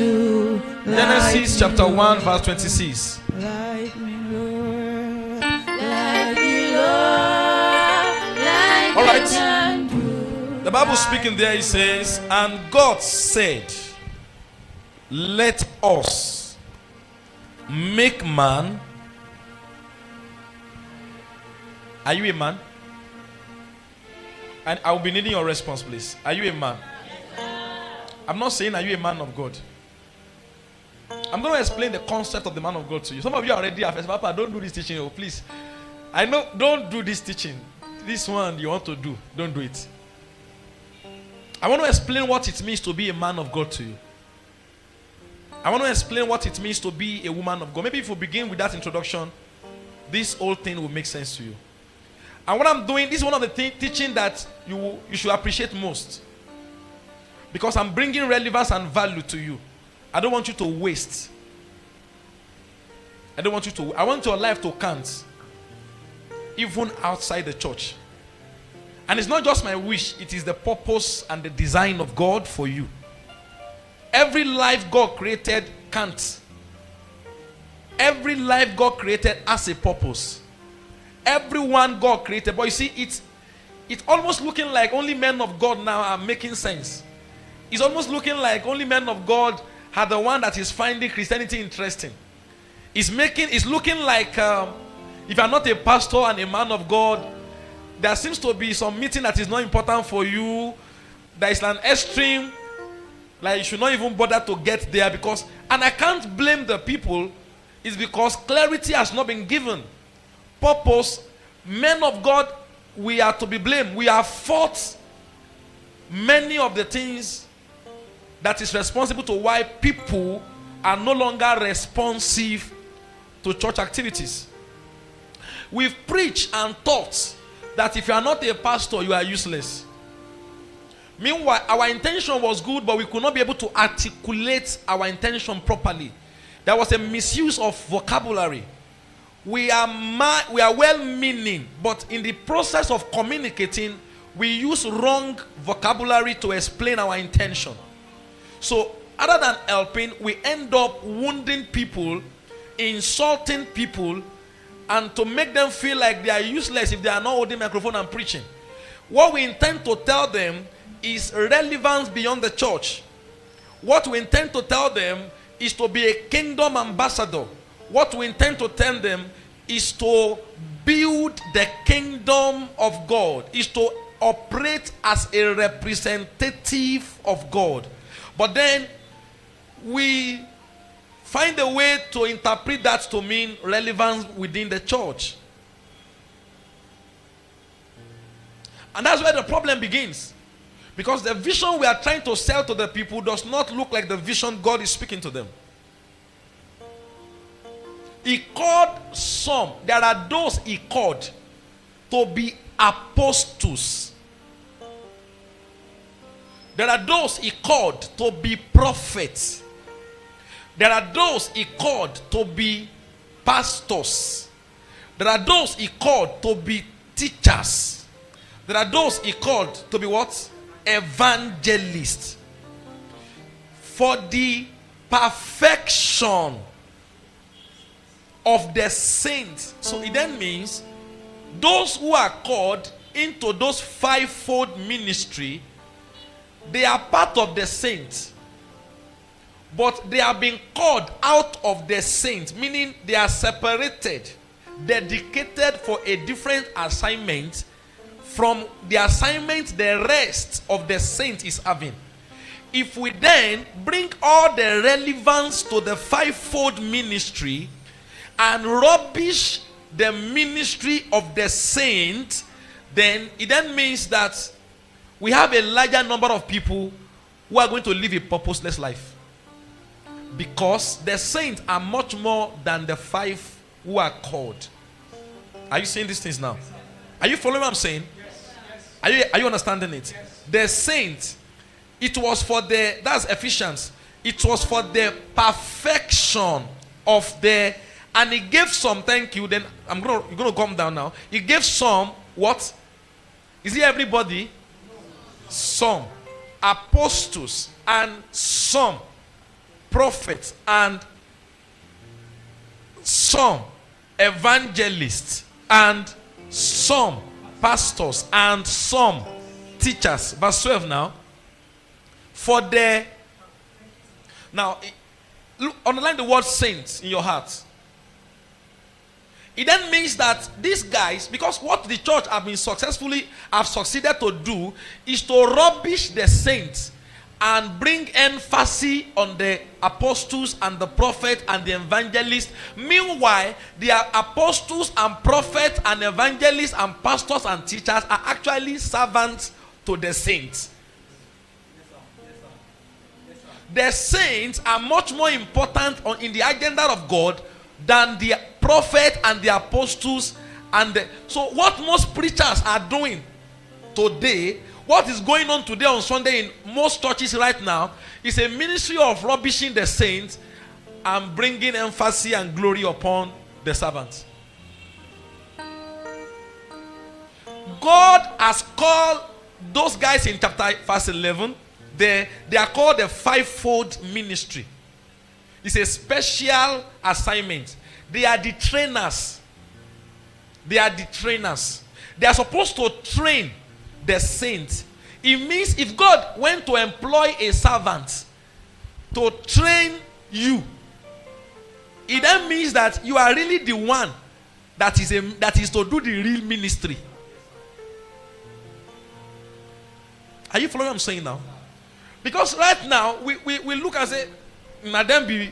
do. Genesis chapter 1 verse 26. Like me, Lord. Like me, Lord. Like All right. me can do. The Bible speaking there, it says, and God said, let us make man. Are you a man? And I will be needing your response, please. Are you a man? I'm not saying are you a man of God. I'm going to explain the concept of the man of God to you. Some of you already have said, Papa, don't do this teaching, oh, please. I know, don't do this teaching. This one you want to do, don't do it. I want to explain what it means to be a man of God to you. I want to explain what it means to be a woman of God. Maybe if we begin with that introduction, this whole thing will make sense to you. And what I'm doing, this is one of the teaching that you should appreciate most. Because I'm bringing relevance and value to you. I don't want you to waste. I want your life to count. Even outside the church. And it's not just my wish, it is the purpose and the design of God for you. Every life God created counts. Every life God created has a purpose. Everyone God created. But you see, it's almost looking like only men of God now are making sense. It's almost looking like only men of God are the one that is finding Christianity interesting. It's looking like if you're not a pastor and a man of God, there seems to be some meeting that is not important for you. There is an extreme, like you should not even bother to get there because, and I can't blame the people, it's because clarity has not been given. Purpose, men of God, we are to be blamed. We have fought many of the things that is responsible to why people are no longer responsive to church activities. We've preached and taught that if you are not a pastor, you are useless. Meanwhile, our intention was good, but we could not be able to articulate our intention properly. There was a misuse of vocabulary. We are well-meaning, but in the process of communicating, we use wrong vocabulary to explain our intention. So, other than helping, we end up wounding people, insulting people, and to make them feel like they are useless if they are not holding microphone and preaching. What we intend to tell them is relevance beyond the church. What we intend to tell them is to be a kingdom ambassador. What we intend to tell them is to build the kingdom of God, is to operate as a representative of God. But then we find a way to interpret that to mean relevance within the church. And that's where the problem begins. Because the vision we are trying to sell to the people does not look like the vision God is speaking to them. He called some, there are those he called to be apostles. There are those he called to be prophets. There are those he called to be pastors. There are those he called to be teachers. There are those he called to be what? Evangelists. For the perfection of the saints. So it then means those who are called into those fivefold ministry, they are part of the saints. But they are being called out of the saints, meaning they are separated, dedicated for a different assignment from the assignment the rest of the saints is having. If we then bring all the relevance to the fivefold ministry and rubbish the ministry of the saint, then it then means that we have a larger number of people who are going to live a purposeless life. Because the saints are much more than the five who are called. Are you seeing these things now? Are you following what I'm saying? Yes. Are you understanding it? Yes. The saints, it was for that's Ephesians. It was for the perfection of the, and he gave some, thank you, then you're gonna come down now. He gave some, what? Is it everybody? Some. Apostles and some. prophets and some evangelists and some pastors and some teachers. Verse 12 now. Now, underline the word saints in your heart. It then means that these guys, because what the church have succeeded to do is to rubbish the saints and bring emphasis on the apostles and the prophets and the evangelists. Meanwhile, the apostles and prophets and evangelists and pastors and teachers are actually servants to the saints. The saints are much more important in the agenda of God than the prophet and the apostles. So what most preachers are doing today, what is going on today on Sunday in most churches right now, is a ministry of rubbishing the saints and bringing emphasis and glory upon the servants. God has called those guys in chapter verse 11, they are called the fivefold ministry. It's a special assignment. They are the trainers. They are the trainers. They are supposed to train the saints. It means if God went to employ a servant to train you, it then means that you are really the one that is to do the real ministry. Are you following what I'm saying now? Because right now we look and say, Madam be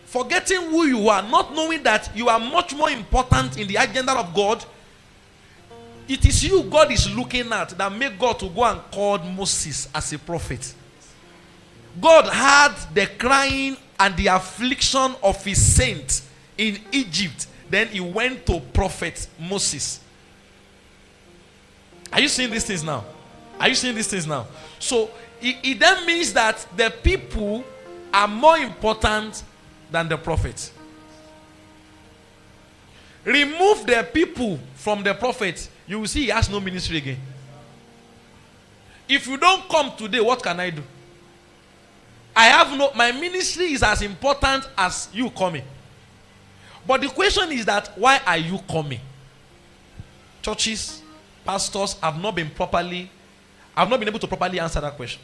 forgetting who you are, not knowing that you are much more important in the agenda of God. It is you God is looking at that made God to go and call Moses as a prophet. God had the crying and the affliction of his saints in Egypt. Then he went to prophet Moses. Are you seeing these things now? Are you seeing these things now? So it then means that the people are more important than the prophets. Remove the people from the prophet, you will see he has no ministry again. If you don't come today, what can I do? My ministry is as important as you coming. But the question is that, why are you coming? Churches, pastors have not been able to properly answer that question.